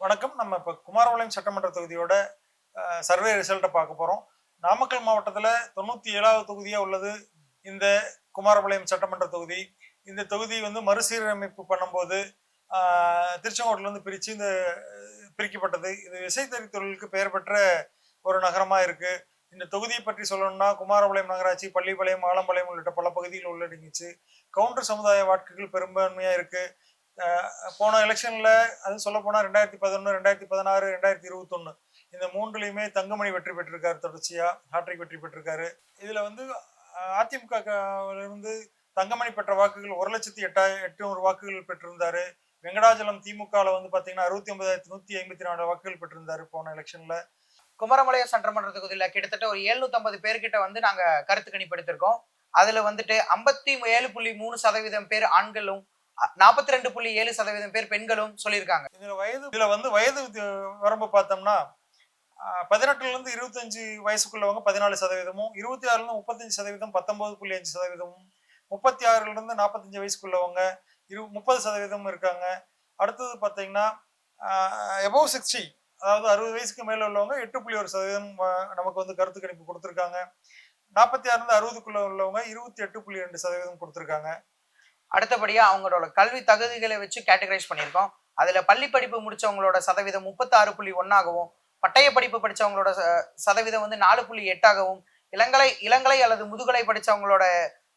வணக்கம். நம்ம இப்போ குமாரபாளையம் சட்டமன்ற தொகுதியோட சர்வே ரிசல்ட்டை பார்க்க போகிறோம். நாமக்கல் மாவட்டத்தில் 97வது தொகுதியாக உள்ளது இந்த குமாரபாளையம் சட்டமன்ற தொகுதி. இந்த தொகுதி வந்து மறுசீரமைப்பு பண்ணும்போது திருச்செங்கோட்டிலேருந்து பிரித்து இந்த பிரிக்கப்பட்டது. இது விசைத்தறி தொழிலுக்கு பெயர் பெற்ற ஒரு நகரமாக இருக்குது. இந்த தொகுதியை பற்றி சொல்லணும்னா குமாரபாளையம் நகராட்சி, பள்ளிப்பாளையம், ஆலம்பாளையம் உள்ளிட்ட பல பகுதிகள் உள்ளடங்கிச்சு. கவுண்டர் சமுதாய வாக்குகள் பெரும்பான்மையாக இருக்குது. போன எலெக்ஷன்ல அது சொல்ல போனா 2011, 2016, 2021 இந்த மூன்றுலையுமே தங்கமணி வெற்றி பெற்றிருக்காரு. தொடர்ச்சியா ஹாட்ரிக் வெற்றி பெற்றிருக்காரு. இதுல வந்து அதிமுக இருந்து தங்கமணி பெற்ற வாக்குகள் 1,08,800 வாக்குகள் பெற்றிருந்தாரு. வெங்கடாஜலம் திமுகல வந்து பாத்தீங்கன்னா 69,154 வாக்குகள் பெற்றிருந்தாரு போன எலெக்ஷன்ல. குமரபாளையம் சட்டமன்ற தொகுதியில கிட்டத்தட்ட ஒரு 750 பேர்கிட்ட வந்து நாங்க கருத்து கணிப்பு எடுத்திருக்கோம். அதுல வந்துட்டு 57.3% பேர் ஆண்களும் 42.7% பேர் பெண்களும் சொல்லியிருக்காங்க. இதுல வந்து வயது வரம்பு பார்த்தோம்னா 18ல இருந்து 25 வயசுக்குள்ளவங்க 14%, 26ல இருந்து 35% 19.5%, 36ல இருந்து 45 வயசுக்குள்ளவங்க 30% இருக்காங்க. அடுத்தது பார்த்தீங்கன்னா எபோவ் 60, அதாவது 60 வயசுக்கு மேல உள்ளவங்க 8.1% நமக்கு வந்து கருத்து கணிப்பு கொடுத்துருக்காங்க. 46 இருந்து 60க்குள்ள உள்ளவங்க 28.2% கொடுத்துருக்காங்க. அடுத்தபடியா அவங்களோட கல்வி தகுதிகளை வச்சு கேட்டகரைஸ் பண்ணியிருக்கோம். அதுல பள்ளி படிப்பு முடிச்சவங்களோட சதவீதம் 36.1ஆகவும், பட்டய படிப்பு படிச்சவங்களோட சதவீதம் வந்து 4.8ஆகவும், இளங்கலை அல்லது முதுகலை படிச்சவங்களோட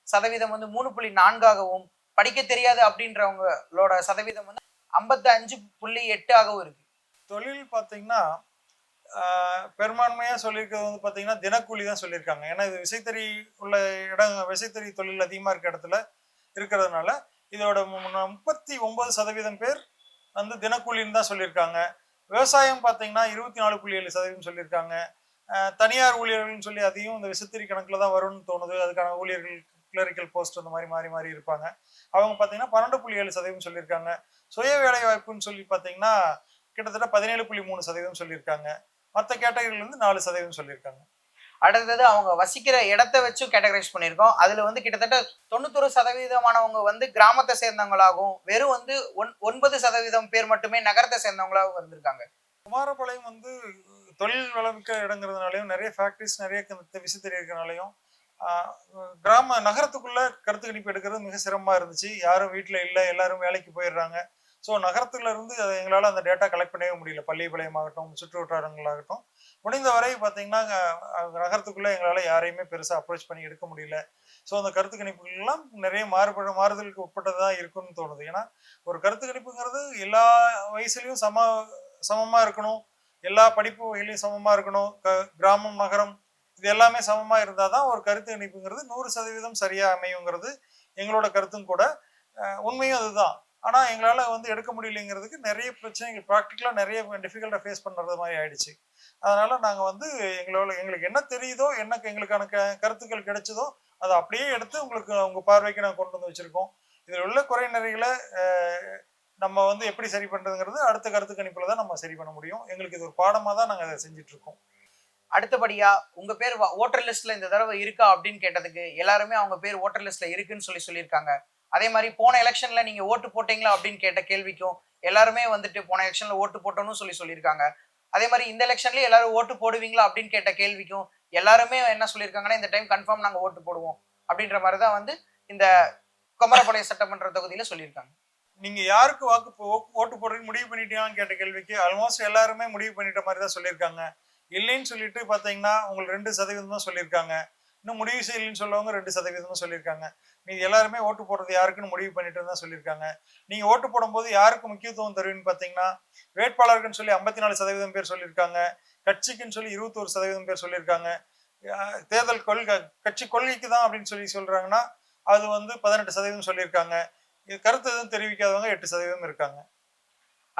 சதவீதம் வந்து 3.4ஆகவும், படிக்க தெரியாது அப்படின்றவங்களோட சதவீதம் வந்து 55.8ஆகவும் இருக்கு. தொழில் பார்த்தீங்கன்னா பெரும்பான்மையா சொல்லியிருக்கிறது வந்து பார்த்தீங்கன்னா தினக்கூலி தான் சொல்லியிருக்காங்க. ஏன்னா இது விசைத்தறி உள்ள விசைத்தறி தொழில் அதிகமாக இருக்க இடத்துல இருக்கிறதுனால இதோட 39% பேர் வந்து தினக்கூலின்னு தான் சொல்லியிருக்காங்க. விவசாயம் பார்த்தீங்கன்னா 24.7% சொல்லியிருக்காங்க. தனியார் ஊழியர்கள்னு சொல்லி அதையும் இந்த விசைத்தறி கணக்கில் தான் வரும்னு தோணுது. அதுக்கான ஊழியர்கள் கிளரிக்கல் போஸ்ட் அந்த மாதிரி மாறி மாறி இருப்பாங்க. அவங்க பார்த்தீங்கன்னா 12.7% சொல்லியிருக்காங்க. சுய வேலை வாய்ப்புன்னு சொல்லி பார்த்தீங்கன்னா கிட்டத்தட்ட 17.3% சொல்லியிருக்காங்க. மற்ற கேட்டகரியில இருந்து 4% சொல்லியிருக்காங்க. அடுத்தது அவங்க வசிக்கிற இடத்தை வச்சு கேட்டகரைஸ் பண்ணியிருக்கோம். அதுல வந்து கிட்டத்தட்ட 91% வந்து கிராமத்தை சேர்ந்தவங்களாகவும், வெறும் வந்து 9% பேர் மட்டுமே நகரத்தை சேர்ந்தவங்களாகவும் இருந்திருக்காங்க. குமாரபாளையம் வந்து தொழில் வளமிக்க இடங்கிறதுனாலையும், நிறைய ஃபேக்டரிஸ், நிறைய விசைத்தறி இருக்கிறனாலையும் கிராம நகரத்துக்குள்ள கருத்து கணிப்பு எடுக்கிறது மிக சிரமமா இருந்துச்சு. யாரும் வீட்டில் இல்லை, எல்லாரும் வேலைக்கு போயிடுறாங்க. ஸோ நகரத்துல இருந்து எங்களால் அந்த டேட்டா கலெக்ட் பண்ணவே முடியல. பள்ளிப்பாளையமாகட்டும், சுற்று வட்டாரங்களாகட்டும், முடிந்த வரை பார்த்தீங்கன்னா நகரத்துக்குள்ள எங்களால் யாரையுமே பெருசாக அப்ரோச் பண்ணி எடுக்க முடியல. ஸோ அந்த கருத்து கணிப்புகள்லாம் நிறைய மாறுதலுக்கு உட்பட்டதாக இருக்குன்னு தோணுது. ஏன்னா ஒரு கருத்து கணிப்புங்கிறது எல்லா வயசுலையும் சமமாக இருக்கணும், எல்லா படிப்பு வகையிலையும் சமமாக இருக்கணும், கிராமம் நகரம் இது எல்லாமே சமமாக இருந்தால் தான் ஒரு கருத்து கணிப்புங்கிறது 100% சரியாக அமையுங்கிறது எங்களோட கருத்தும் கூட. உண்மையும் அதுதான். ஆனால் எங்களால் வந்து எடுக்க முடியலைங்கிறதுக்கு நிறைய பிரச்சனைகள் ப்ராக்டிக்கலாக நிறைய டிஃபிகல்ட்டாக ஃபேஸ் பண்ணுறது மாதிரி ஆயிடுச்சு. அதனால் நாங்கள் வந்து எங்களுக்கு என்ன தெரியுதோ, எங்களுக்கான கருத்துக்கள் கிடைச்சதோ அதை அப்படியே எடுத்து உங்கள் பார்வைக்கு நாங்கள் கொண்டு வந்து வச்சுருக்கோம். இதில் உள்ள குறை நிறைகளை நம்ம வந்து எப்படி சரி பண்ணுறதுங்கிறது அடுத்த கருத்து கணிப்பில் தான் நம்ம சரி பண்ண முடியும். எங்களுக்கு இது ஒரு பாடமாக தான் நாங்கள் அதை செஞ்சிட்ருக்கோம். அடுத்தபடியா உங்க பேர் ஓட்டர் லிஸ்ட்ல இந்த தடவை இருக்கா அப்படின்னு கேட்டதுக்கு எல்லாருமே அவங்க பேர் ஓட்டர் லிஸ்ட்ல இருக்குன்னு சொல்லியிருக்காங்க. அதே மாதிரி போன எலெக்ஷன்ல நீங்க ஓட்டு போட்டீங்களா அப்படின்னு கேட்ட கேள்விக்கும் எல்லாருமே வந்துட்டு போன எலெக்ஷன்ல ஓட்டு போட்டோம்னு சொல்லியிருக்காங்க. அதே மாதிரி இந்த எலெக்ஷன்லயும் எல்லாரும் ஓட்டு போடுவீங்களா அப்படின்னு கேட்ட கேள்விக்கும் எல்லாருமே என்ன சொல்லியிருக்காங்கன்னா இந்த டைம் கன்ஃபார்ம் நாங்க ஓட்டு போடுவோம் அப்படின்ற மாதிரிதான் வந்து இந்த குமரபாளையம் சட்டமன்ற தொகுதியில சொல்லியிருக்காங்க. நீங்க யாருக்கு ஓட்டு போடுறீங்க முடிவு பண்ணிட்டீங்களான்னு கேட்ட கேள்விக்கு ஆல்மோஸ்ட் எல்லாருமே முடிவு பண்ணிட்ட மாதிரி தான் சொல்லியிருக்காங்க. இல்லைன்னு சொல்லிட்டு பார்த்தீங்கன்னா உங்களுக்கு 2% தான் சொல்லியிருக்காங்க. இன்னும் முடிவு செய்யலன்னு சொல்லவங்க 2% தான் சொல்லியிருக்காங்க. நீங்க எல்லாருமே ஓட்டு போடுறது யாருக்குன்னு முடிவு பண்ணிட்டு தான் சொல்லியிருக்காங்க. நீங்க ஓட்டு போடும்போது யாருக்கு முக்கியத்துவம் தருவீங்கன்னு பார்த்தீங்கன்னா வேட்பாளருக்குன்னு சொல்லி 54% பேர் சொல்லியிருக்காங்க. கட்சிக்குன்னு சொல்லி 21% பேர் சொல்லியிருக்காங்க. தேர்தல் கட்சி கொள்கைக்கு தான் அப்படின்னு சொல்றாங்கன்னா அது வந்து 18% சொல்லியிருக்காங்க. இது கருத்து எதுவும் தெரிவிக்காதவங்க 8% இருக்காங்க.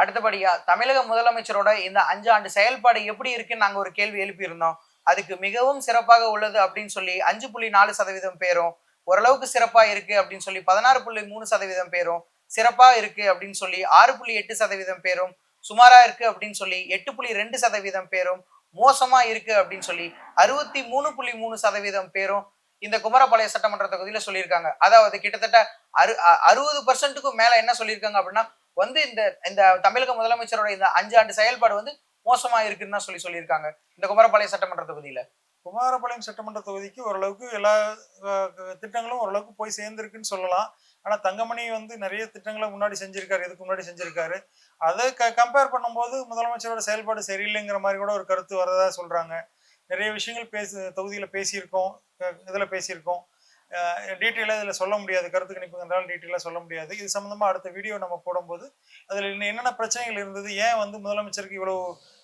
அடுத்தபடியா தமிழக முதலமைச்சரோட இந்த 5 ஆண்டு செயல்பாடு எப்படி இருக்குன்னு நாங்க ஒரு கேள்வி எழுப்பியிருந்தோம். அதுக்கு மிகவும் சிறப்பாக உள்ளது அப்படின்னு சொல்லி 5.4% பேரும், ஓரளவுக்கு சிறப்பா இருக்கு அப்படின்னு சொல்லி 16.3% பேரும், சிறப்பா இருக்கு அப்படின்னு சொல்லி 6.8% பேரும், சுமாரா இருக்கு அப்படின்னு சொல்லி 8.2% பேரும், மோசமா இருக்கு அப்படின்னு சொல்லி 63.3% பேரும் இந்த குமரபாளையம் சட்டமன்ற தொகுதியில சொல்லியிருக்காங்க. அதாவது கிட்டத்தட்ட 60%க்கும் மேல என்ன சொல்லியிருக்காங்க அப்படின்னா வந்து இந்த இந்த தமிழக முதலமைச்சரோட இந்த 5 ஆண்டு செயல்பாடு வந்து மோசமா இருக்குன்னு தான் சொல்லியிருக்காங்க இந்த குமாரபாளையம் சட்டமன்ற தொகுதியில. குமாரபாளையம் சட்டமன்ற தொகுதிக்கு ஓரளவுக்கு எல்லா திட்டங்களும் ஓரளவுக்கு போய் சேர்ந்திருக்குன்னு சொல்லலாம். ஆனா தங்கமணி வந்து நிறைய திட்டங்களை முன்னாடி செஞ்சிருக்காரு, இதுக்கு முன்னாடி செஞ்சிருக்காரு. அதை கம்பேர் பண்ணும்போது முதலமைச்சரோட செயல்பாடு சரியில்லைங்கிற மாதிரி கூட ஒரு கருத்து வரதா சொல்றாங்க. நிறைய விஷயங்கள் தொகுதியில பேசியிருக்கோம், இதுல பேசியிருக்கோம். டீட்டெயிலாக இதில் சொல்ல முடியாது, கருத்து கணிப்புங்கிறதால டீட்டெயிலாக சொல்ல முடியாது. இது சம்மந்தமாக அடுத்த வீடியோ நம்ம போடும்போது அதில் என்னென்ன பிரச்சனைகள் இருந்தது, ஏன் வந்து முதலமைச்சருக்கு இவ்வளோ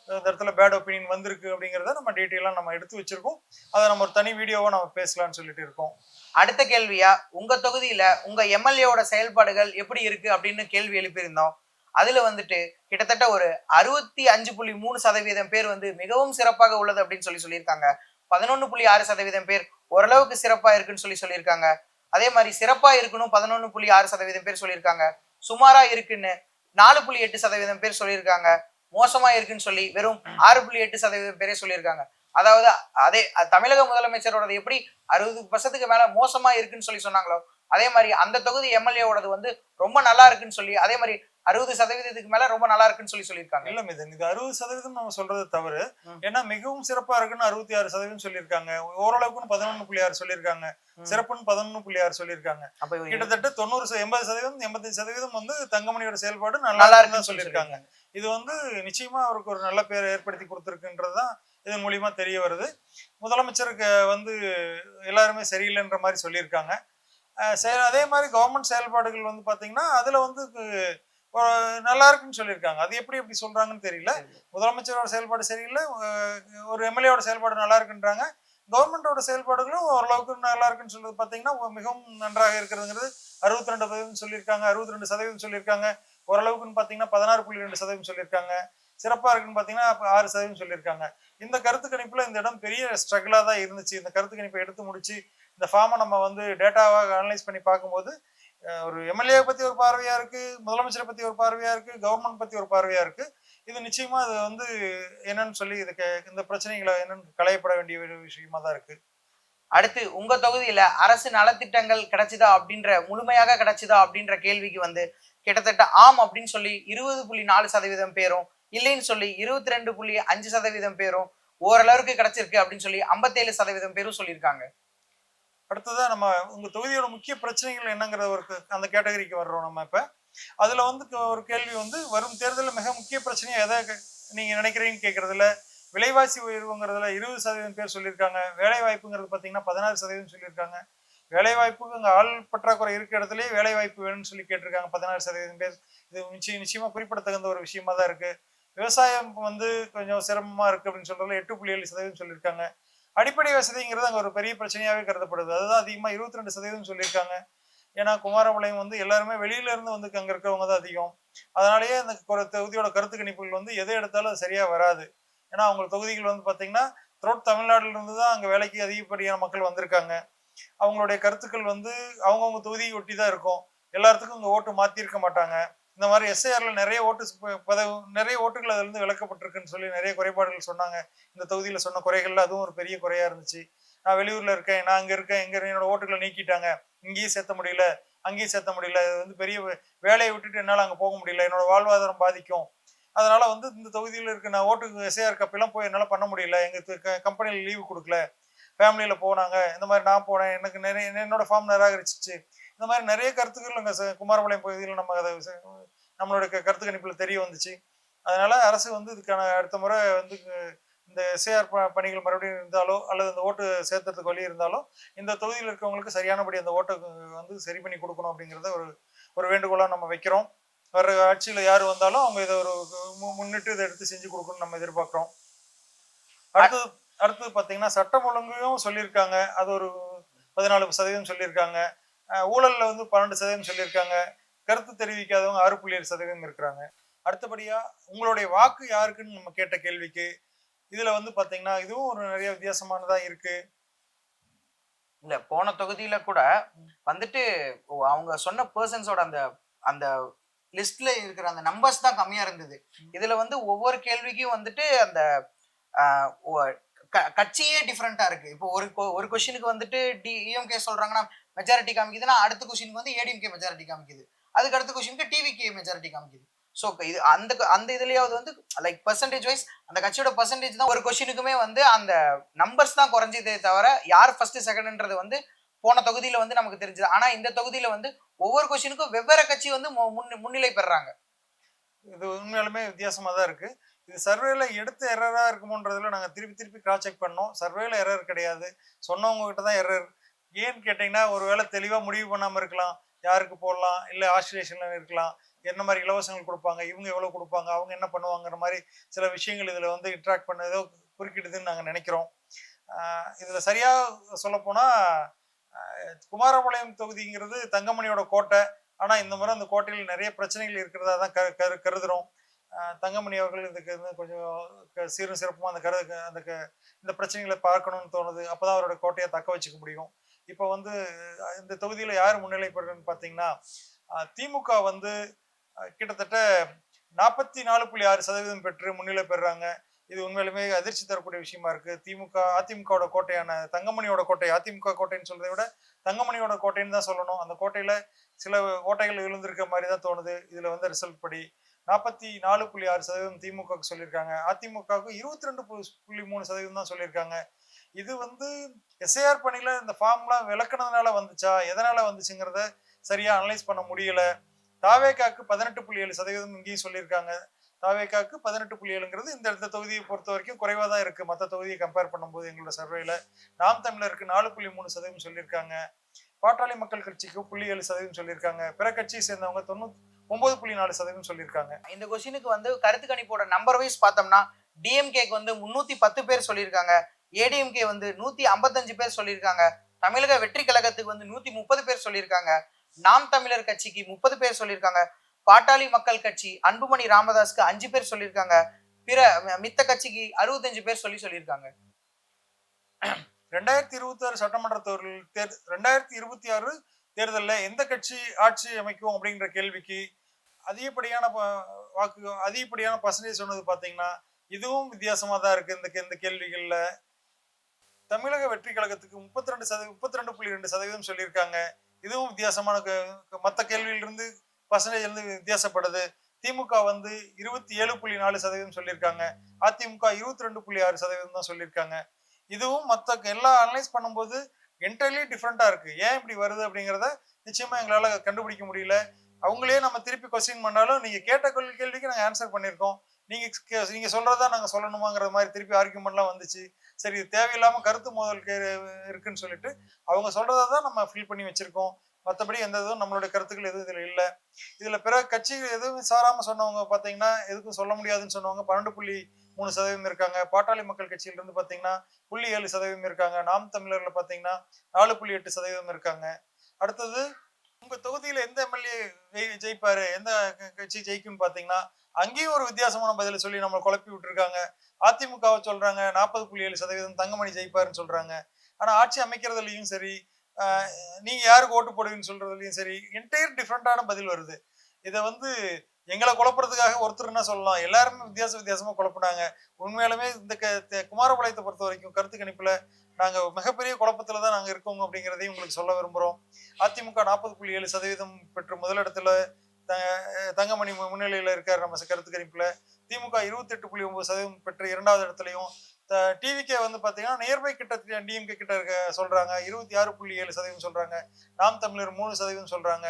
இந்த இடத்துல பேட் ஒப்பீனியன் வந்திருக்கு அப்படிங்கிறத நம்ம டீட்டெயிலாக நம்ம எடுத்து வச்சிருக்கோம். அதை நம்ம ஒரு தனி வீடியோவை நம்ம பேசலாம்னு சொல்லிட்டு இருக்கோம். அடுத்த கேள்வியா, உங்க தொகுதியில உங்க எம்எல்ஏவோட செயல்பாடுகள் எப்படி இருக்கு அப்படின்னு கேள்வி எழுப்பியிருந்தோம். அதுல வந்துட்டு கிட்டத்தட்ட ஒரு 65.3% பேர் வந்து மிகவும் சிறப்பாக உள்ளது அப்படின்னு சொல்லியிருக்காங்க. 11.6% பேர் ஓரளவுக்கு சிறப்பா இருக்குன்னு சொல்லியிருக்காங்க. அதே மாதிரி சிறப்பா இருக்கணும் 11.6% பேர் சொல்லியிருக்காங்க. சுமாரா இருக்குன்னு 4.8% பேர் சொல்லியிருக்காங்க. மோசமா இருக்குன்னு சொல்லி வெறும் 6.8% பேரே சொல்லியிருக்காங்க. அதாவது அதே தமிழக முதலமைச்சரோட எப்படி 60% மேல மோசமா இருக்குன்னு சொன்னாங்களோ, அதே மாதிரி அந்த தொகுதி எம்எல்ஏவோடது வந்து ரொம்ப நல்லா இருக்குன்னு சொல்லி, அதே மாதிரி 60% மேல ரொம்ப நல்லா இருக்குன்னு சொல்லியிருக்காங்க. இல்ல மிதன், இது 60% நம்ம சொல்றது தவறு. ஏன்னா மிகவும் சிறப்பா இருக்குன்னு 66% சொல்லியிருக்காங்க, ஓரளவுக்குன்னு 11.6 சொல்லியிருக்காங்க, சிறப்புன்னு 11.6 சொல்லியிருக்காங்க. கிட்டத்தட்ட 90 80% 85% வந்து தங்கமணியோட செயல்பாடு நல்லா இருக்குன்னு சொல்லியிருக்காங்க. இது வந்து நிச்சயமா அவருக்கு ஒரு நல்ல பேரை ஏற்படுத்தி கொடுத்துருக்குன்றதுதான் இதன் மூலியமா தெரிய வருது. முதலமைச்சருக்கு வந்து எல்லாருமே சரியில்லைன்ற மாதிரி சொல்லியிருக்காங்க. அதே மாதிரி கவர்மெண்ட் செயல்பாடுகள் வந்து பாத்தீங்கன்னா அதுல வந்து நல்லா இருக்குன்னு சொல்லியிருக்காங்க. அது எப்படி சொல்றாங்கன்னு தெரியல. முதலமைச்சரோட செயல்பாடு சரியில்லை, ஒரு எம்எல்ஏவோட செயல்பாடு நல்லா இருக்குன்றாங்க. கவர்மெண்டோட செயல்பாடுகளும் ஓரளவுக்கு நல்லா இருக்குன்னு சொல்றது பாத்தீங்கன்னா மிகவும் நன்றாக இருக்கிறதுங்கிறது 62% சொல்லியிருக்காங்க, 62% சொல்லியிருக்காங்க. ஓரளவுக்குன்னு பாத்தீங்கன்னா 16.2% சொல்லியிருக்காங்க. சிறப்பா இருக்குன்னு பாத்தீங்கன்னா 6% சொல்லியிருக்காங்க. இந்த கருத்து கணிப்புல இந்த இடம் பெரிய ஸ்ட்ரகிளா தான் இருந்துச்சு. இந்த கருத்து கணிப்பை எடுத்து முடிச்சு இந்த ஃபார்மை நம்ம வந்து டேட்டாவாக அனலைஸ் பண்ணி பார்க்கும்போது ஒரு எம்எல்ஏ பத்தி ஒரு பார்வையா இருக்கு, முதலமைச்சரை பத்தி ஒரு பார்வையா இருக்கு, கவர்மெண்ட் பத்தி ஒரு பார்வையா இருக்கு. இது நிச்சயமா அது வந்து என்னன்னு சொல்லி இந்த பிரச்சனைகளை என்னன்னு களையப்பட வேண்டிய ஒரு விஷயமா தான் இருக்கு. அடுத்து உங்க தொகுதியில அரசு நலத்திட்டங்கள் கிடைச்சுதா அப்படின்ற முழுமையாக கிடைச்சுதா அப்படின்ற கேள்விக்கு வந்து கிட்டத்தட்ட ஆம் அப்படின்னு சொல்லி 20.4% பேரும், இல்லைன்னு சொல்லி 22.5% பேரும், ஓரளவுக்கு கிடைச்சிருக்கு அப்படின்னு சொல்லி 57% பேரும் சொல்லியிருக்காங்க. அடுத்ததான் நம்ம உங்க தொகுதியோட முக்கிய பிரச்சனைகள் என்னங்கிற ஒரு அந்த கேட்டகரிக்கு வர்றோம் நம்ம இப்ப. அதுல வந்து ஒரு கேள்வி வந்து வரும் தேர்தலில் மிக முக்கிய பிரச்சனையா எதை நீங்க நினைக்கிறீங்கன்னு கேட்கறதுல விலைவாசி உயர்வுங்கிறதுல 20% பேர் சொல்லியிருக்காங்க. வேலை வாய்ப்புங்கிறது பாத்தீங்கன்னா 16% சொல்லியிருக்காங்க. வேலை வாய்ப்புக்கு அங்கே ஆள் பற்றாக்குறை இருக்கிற இடத்துலயே வேலை வாய்ப்பு வேணும்னு சொல்லி கேட்டிருக்காங்க 16% பேர். இது நிச்சயமா குறிப்பிடத்தகுந்த ஒரு விஷயமா தான் இருக்கு. விவசாயம் வந்து கொஞ்சம் சிரமமா இருக்கு அப்படின்னு சொல்றதுல 8.7% சொல்லியிருக்காங்க. அடிப்படை வசதிங்கிறது அங்கே ஒரு பெரிய பிரச்சனையாவே கருதப்படுது, அதுதான் அதிகமா 22% சொல்லியிருக்காங்க. ஏன்னா குமாரபாளையம் வந்து எல்லாருமே வெளியில இருந்து வந்து அங்க இருக்கிறவங்க தான் அதிகம். அதனாலேயே அந்த தொகுதியோட கருத்து கணிப்புகள் வந்து எதை எடுத்தாலும் அது சரியா வராது. ஏன்னா அவங்க தொகுதிகள் வந்து பாத்தீங்கன்னா த்ரோட் தமிழ்நாடுல இருந்து தான் அங்க வேலைக்கு அதிகப்படியான மக்கள் வந்திருக்காங்க. அவங்களுடைய கருத்துக்கள் வந்து அவங்கவுங்க தொகுதியை ஒட்டி தான் இருக்கும். எல்லாத்துக்கும் இங்க ஓட்டு மாத்திருக்க மாட்டாங்க. இந்த மாதிரி எஸ்ஐஆர்ல நிறைய நிறைய ஓட்டுகள் அதுல இருந்து விளக்கப்பட்டிருக்குன்னு சொல்லி நிறைய குறைபாடுகள் சொன்னாங்க. இந்த தொகுதியில சொன்ன குறைகள்ல அதுவும் ஒரு பெரிய குறையா இருந்துச்சு. நான் வெளியூர்ல இருக்கேன், நான் அங்க இருக்கேன், என்னோட ஓட்டுகளை நீக்கிட்டாங்க, இங்கேயும் சேர்த்த முடியல, அங்கேயும் சேர்த்த முடியல, இது வந்து பெரிய வேலையை விட்டுட்டு என்னால அங்க போக முடியல, என்னோட வாழ்வாதாரம் பாதிக்கும். அதனால வந்து இந்த தொகுதியில் இருக்க நான் ஓட்டுக்கு எஸ்ஐஆர் கப்பெல்லாம் போய் என்னால பண்ண முடியல, எங்க கம்பெனியில லீவு கொடுக்கல, ஃபேமிலியில போனாங்க, இந்த மாதிரி நான் போனேன், எனக்கு நிறைய என்னோட ஃபார்ம் நிராகரிச்சிச்சு. இந்த மாதிரி நிறைய கருத்துக்கள் அங்கே குமாரபாளையம் பகுதியில் நம்ம அதை நம்மளுடைய கருத்து கணிப்பில் தெரிய வந்துச்சு. அதனால அரசு வந்து இதுக்கான அடுத்த முறை வந்து இந்த எஸ்ஐஆர் பணிகள் மறுபடியும் இருந்தாலோ அல்லது இந்த ஓட்டு சேர்த்துறதுக்கு வழி இருந்தாலோ இந்த தொகுதியில் இருக்கவங்களுக்கு சரியானபடி அந்த ஓட்டை வந்து சரி பண்ணி கொடுக்கணும் அப்படிங்கிறத ஒரு வேண்டுகோளாக நம்ம வைக்கிறோம். வர்ற ஆட்சியில் யார் வந்தாலும் அவங்க இதை ஒரு முன்னிட்டு இதை எடுத்து செஞ்சு கொடுக்கணும்னு நம்ம எதிர்பார்க்குறோம். அடுத்தது பார்த்தீங்கன்னா சட்டம் ஒழுங்கையும் சொல்லியிருக்காங்க, அது ஒரு 14% சொல்லியிருக்காங்க. ஊழல்ல வந்து 12% சொல்லியிருக்காங்க. கருத்து தெரிவிக்காதவங்க 6.7% இருக்கிறாங்க. அடுத்தபடியா உங்களுடைய வாக்கு யாருக்குன்னு நம்ம கேட்ட கேள்விக்கு இதுல வந்து பாத்தீங்கன்னா இதுவும் ஒரு நிறைய வித்தியாசமானதா இருக்கு. இல்ல போன தொகுதியில கூட வந்துட்டு அவங்க சொன்ன பர்சன்ஸோட அந்த அந்த லிஸ்ட்ல இருக்கிற அந்த நம்பர்ஸ் தான் கம்மியா இருந்தது. இதுல வந்து ஒவ்வொரு கேள்விக்கும் வந்துட்டு அந்த கட்சியே டிஃப்ரெண்டா இருக்கு. இப்போ ஒரு கொஸ்டினுக்கு வந்துட்டு டிஎம்கே சொல்றாங்கன்னா மெஜாரிட்டி காமிக்குதுன்னா அடுத்த கொஸ்டினுக்கு வந்து ஏடிஎம்கே மெஜாரிட்டி காமிக்குது, அதுக்கு அடுத்த கொஸ்டினுக்கு டிவிகே மெஜாரிட்டி காமிக்குது. ஸோ இது அந்த இதுலயாவது வந்து லைக் பர்சன்டேஜ் வைஸ் அந்த கட்சியோட பர்சன்டேஜ் தான் ஒரு கொஸ்டினுக்குமே வந்து அந்த நம்பர்ஸ் தான் குறைஞ்சதே தவிர யார் ஃபர்ஸ்ட் செகண்ட்ன்றது வந்து போன தொகுதியில வந்து நமக்கு தெரிஞ்சது. ஆனா இந்த தொகுதியில வந்து ஒவ்வொரு கொஸ்டினுக்கும் வெவ்வேறு கட்சி வந்து முன்னிலை பெறாங்க. இது உண்மையாலுமே வித்தியாசமா தான் இருக்கு. இது சர்வேல எடுத்த எரரா இருக்குமோன்றதுல நாங்க திருப்பி திருப்பி கிராஸ் செக் பண்ணோம். சர்வேல எரர் கிடையாது. சொன்னவங்க கிட்ட தான் எரர். ஏன்னு கேட்டீங்கன்னா, ஒருவேளை தெளிவா முடிவு பண்ணாம இருக்கலாம். யாருக்கு போடலாம், இல்ல ஆசிலேஷன்ல இருக்கலாம். என்ன மாரி இலவசங்கள் குடுப்பாங்க, இவங்க எவ்வளவு குடுப்பாங்க, அவங்க என்ன பண்ணுவாங்கன்ற மாரி சில விஷயங்கள் இதுல வந்து இன்டராக்ட் பண்ண ஏதோ குறுக்கிடுதுன்னு நாங்க நெனைக்கிறோம். இதுல சரியா சொல்லப்போனா, குமாரபாளையம் தொகுதிங்கிறது தங்கமணியோட கோட்டை. ஆனா இந்த முறை அந்த கோட்டையில் நிறைய பிரச்சனைகள் இருக்கிறதா தான் கருதுறோம். தங்கமணி அவர்கள் இதுக்கு வந்து கொஞ்சம் சீரும் சிறப்புமா இந்த பிரச்சனைகளை பார்க்கணும்னு தோணுது. அப்பதான் அவரோட கோட்டையை தக்க வச்சுக்க முடியும். இப்போ வந்து இந்த தொகுதியில யார் முன்னிலை பெறுறன்னு பார்த்தீங்கன்னா, திமுக வந்து கிட்டத்தட்ட 44.6% பெற்று முன்னிலை பெறுறாங்க. இது உண்மையிலுமே அதிர்ச்சி தரக்கூடிய விஷயமா இருக்கு. அதிமுகவோட கோட்டையான தங்கமணியோட கோட்டை, அதிமுக கோட்டைன்னு சொல்றதை விட தங்கமணியோட கோட்டைன்னு தான் சொல்லணும். அந்த கோட்டையில சில ஓட்டைகள் விழுந்திருக்க மாதிரி தான் தோணுது. இதுல வந்து ரிசல்ட் படி 44.6% திமுகவுக்கு சொல்லியிருக்காங்க. அதிமுகவுக்கு 22.3% தான் சொல்லியிருக்காங்க. இது வந்து எஸ்ஐஆர் பணியில இந்த ஃபார்ம்லாம் விளக்குனதுனால வந்துச்சா, எதனால வந்துச்சுங்கிறத சரியா அனலைஸ் பண்ண முடியல. தாவேகாக்கு 18.7% இங்கேயும் சொல்லியிருக்காங்க. தாவேகாக்கு 18.7ங்கிறது இந்த தொகுதியை பொறுத்த வரைக்கும் குறைவா தான் இருக்கு. மற்ற தொகுதியை கம்பேர் பண்ணும்போது எங்களோட சர்வேல. நாம் தமிழருக்கு 4.3% சொல்லியிருக்காங்க. பாட்டாளி மக்கள் கட்சிக்கு 0.7% சொல்லியிருக்காங்க. பிற கட்சியை சேர்ந்தவங்க 9.4% சொல்லியிருக்காங்க. இந்த கொஸ்டினுக்கு வந்து கருத்து கணிப்போட நம்பர் வைஸ் பார்த்தோம்னா டிஎம்கேக்கு வந்து 310 பேர் சொல்லியிருக்காங்க. ஏடிஎம்கே வந்து 155 பேர் சொல்லியிருக்காங்க. தமிழக வெற்றி கழகத்துக்கு வந்து 130 பேர் சொல்லியிருக்காங்க. நாம் தமிழர் கட்சிக்கு 30 பேர் சொல்லியிருக்காங்க. பாட்டாளி மக்கள் கட்சி அன்புமணி ராமதாஸ்க்கு 5 பேர் சொல்லியிருக்காங்க. பிற மித்த கட்சிக்கு 65 பேர் சொல்லியிருக்காங்க. 2026 சட்டமன்ற 2026 தேர்தலில் எந்த கட்சி ஆட்சி அமைக்கும் அப்படிங்கிற கேள்விக்கு அதிகப்படியான அதிகப்படியான பர்சன்டேஜ் சொன்னது பார்த்தீங்கன்னா, இதுவும் வித்தியாசமா தான் இருக்கு. இந்த கேள்விகள்ல தமிழக வெற்றி கழகத்துக்கு 32.2% சொல்லியிருக்காங்க. இதுவும் வித்தியாசமான மற்ற கேள்வியிலிருந்து பர்சன்டேஜ் இருந்து வித்தியாசப்படுது. திமுக வந்து 27.4% சொல்லியிருக்காங்க. அதிமுக 22.6% தான் சொல்லியிருக்காங்க. இதுவும் மற்ற எல்லாம் அனலைஸ் பண்ணும்போது என்டையர்லி டிஃப்ரெண்டா இருக்கு. ஏன் இப்படி வருது அப்படிங்கிறத நிச்சயமா எங்களால கண்டுபிடிக்க முடியல. அவங்களே நம்ம திருப்பி கொஸ்டின் பண்ணாலும் நீங்க கேட்ட கேள்விக்கு நாங்க ஆன்சர் பண்ணியிருக்கோம். நீங்க சொல்றதா நாங்க சொல்லணுமாங்கிற மாதிரி திருப்பி ஆர்குமெண்ட்லாம் வந்துச்சு. சரி, இது தேவையில்லாம கருத்து மோதல் இருக்குன்னு சொல்லிட்டு அவங்க சொல்றதை தான் நம்ம ஃபில் பண்ணி வச்சிருக்கோம். மற்றபடி எந்த இதுவும் நம்மளுடைய கருத்துக்கள் எதுவும் இதுல இல்லை. இதுல பிற கட்சி எதுவும் சாராம சொன்னவங்க பாத்தீங்கன்னா எதுக்கும் சொல்ல முடியாதுன்னு சொன்னவங்க 12.3% இருக்காங்க. பாட்டாளி மக்கள் கட்சியில இருந்து பாத்தீங்கன்னா 0.7% இருக்காங்க. நாம் தமிழர்ல பாத்தீங்கன்னா 4.8% இருக்காங்க. அடுத்தது, உங்க தொகுதியில எந்த எம்எல்ஏ ஜெயிப்பாரு, எந்த கட்சி ஜெயிக்கும்னு பாத்தீங்கன்னா அங்கேயும் ஒரு வித்தியாசமான பதில சொல்லி நம்ம குழப்பி விட்டுருக்காங்க. அதிமுகவை சொல்றாங்க 40.7% தங்கமணி ஜெயிப்பாருன்னு சொல்றாங்க. ஆனா ஆட்சி அமைக்கிறதுலயும் சரி, நீங்க யாருக்கு ஓட்டு போடுவீங்கன்னு சொல்றதுலயும் சரி என்டையர் டிஃப்ரெண்டான பதில் வருது. இதை வந்து எங்களை குழப்பறதுக்காக ஒருத்தர்னா சொல்லலாம், எல்லாருமே வித்தியாசமா குழப்பினாங்க. உண்மையாலுமே இந்த குமாரபாளையத்தை பொறுத்த வரைக்கும் கருத்து கணிப்புல நாங்க மிகப்பெரிய குழப்பத்துல தான் நாங்க இருக்கோம் அப்படிங்கிறதையும் உங்களுக்கு சொல்ல விரும்புறோம். அதிமுக 40.7% பெற்று முதலிடத்துல தங்கமணி முன்னிலையில இருக்காரு நம்ம கருத்து கணிப்புல. திமுக 28.9% பெற்று இரண்டாவது இடத்துலையும், டிவிகே வந்து பாத்தீங்கன்னா நியர்பை கிட்ட டிஎம்கே கிட்ட இருக்க சொல்றாங்க 26.7% சொல்றாங்க. நாம் தமிழர் 3% சொல்றாங்க.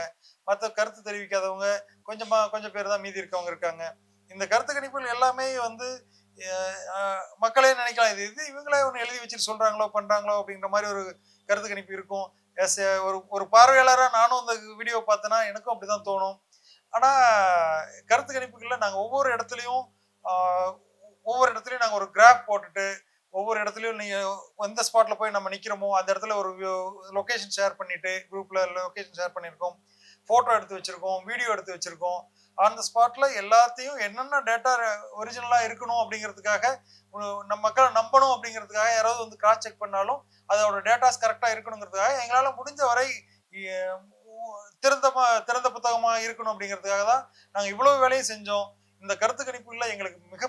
மற்ற கருத்து தெரிவிக்காதவங்க கொஞ்சம் பேர் தான் மீதி இருக்கவங்க இருக்காங்க. இந்த கருத்து கணிப்புகள் எல்லாமே வந்து மக்களே நினைக்கலாம் இது இவங்களே ஒன்று எழுதி வச்சுட்டு சொல்றாங்களோ பண்றாங்களோ அப்படிங்கிற மாதிரி ஒரு கருத்து கணிப்பு இருக்கும். ஒரு பார்வையாளராக நானும் இந்த வீடியோ பார்த்தேன்னா எனக்கும் அப்படிதான் தோணும். ஆனா கருத்து கணிப்புகள்ல நாங்க ஒவ்வொரு இடத்துலயும் நாங்க ஒரு கிராஃப் போட்டுட்டு ஒவ்வொரு இடத்துலயும் நீங்க எந்த ஸ்பாட்ல போய் நம்ம நிக்கிறோமோ அந்த இடத்துல ஒரு லொகேஷன் ஷேர் பண்ணிட்டு குரூப்ல லொகேஷன் ஷேர் பண்ணியிருக்கோம், போட்டோ எடுத்து வச்சிருக்கோம், வீடியோ எடுத்து வச்சிருக்கோம். அந்த ஸ்பாட்ல எல்லாத்தையும் என்னென்ன டேட்டா ஒரிஜினலா இருக்கணும் அப்படிங்கிறதுக்காக நம்ம மக்களை நம்பணும் அப்படிங்கிறதுக்காக யாராவது வந்து கிராஸ் செக் பண்ணாலும் அதோட டேட்டாஸ் கரெக்டா இருக்கணுங்கிறதுக்காக எங்களால முடிஞ்ச வரை திறந்த புத்தகமா இருக்கணும் அப்படிங்கிறதுக்காக தான் நாங்க இவ்வளவு வேலையும் செஞ்சோம். இந்த கருத்து கணிப்புல எங்களுக்கு மிக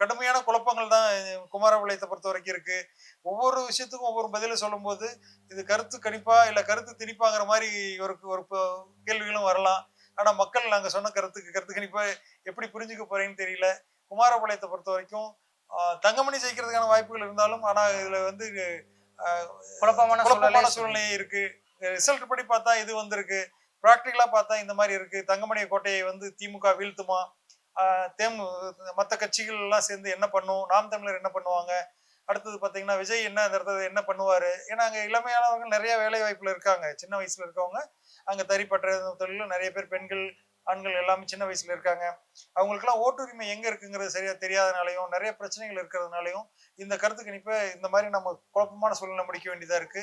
கடுமையான குழப்பங்கள் தான் குமாரபாளையத்தை பொறுத்த வரைக்கும் இருக்கு. ஒவ்வொரு விஷயத்துக்கும் ஒவ்வொரு பதில சொல்லும் போது இது கருத்து கணிப்பா இல்ல கருத்து திணிப்பாங்கிற மாதிரி ஒரு கேள்விகளும் வரலாம். ஆனா மக்கள் நாங்க சொன்ன கருத்து கணிப்பை எப்படி புரிஞ்சுக்க போறேன்னு தெரியல. குமாரபாளையத்தை பொறுத்த வரைக்கும் தங்கமணி ஜெயிக்கிறதுக்கான வாய்ப்புகள் இருந்தாலும் ஆனா இதுல வந்து ஆஹ் குழப்பமான குழப்பமான சூழ்நிலை. சூழ்நிலை இருக்கு. ரிசல்ட் படி பார்த்தா இது வந்திருக்கு, ப்ராக்டிக்கலா பார்த்தா இந்த மாதிரி இருக்கு. தங்கமணி கோட்டையை வந்து திமுக வீழ்த்துமா, தேமு மற்ற கட்சிகள் எல்லாம் சேர்ந்து என்ன பண்ணும், நாம் தமிழர் என்ன பண்ணுவாங்க, அடுத்தது பார்த்தீங்கன்னா விஜய் என்ன அந்த இடத்துல என்ன பண்ணுவாரு. ஏன்னா அங்கே இளமையானவங்க நிறைய வேலை வாய்ப்புல இருக்காங்க, சின்ன வயசுல இருக்கவங்க. அங்கே தறிப்பற்ற தொழிலும் நிறைய பேர் பெண்கள் ஆண்கள் எல்லாமே சின்ன வயசுல இருக்காங்க. அவங்களுக்குலாம் ஓட்டுரிமை எங்க இருக்குங்கிறது சரியா தெரியாதனாலையும் நிறைய பிரச்சனைகள் இருக்கிறதுனாலையும் இந்த கருத்து கணிப்பை இந்த மாதிரி நம்ம குழப்பமான சூழ்நிலை முடிக்க வேண்டியதா இருக்கு.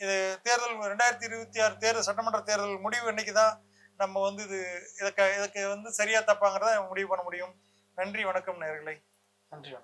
இது தேர்தல் 2026 தேர்தல் சட்டமன்ற தேர்தல் முடிவு அன்னைக்கு தான் நம்ம வந்து இதுக்கு வந்து சரியா தப்பாங்கிறத முடிவு பண்ண முடியும். நன்றி, வணக்கம் நேயர்களே. நன்றி.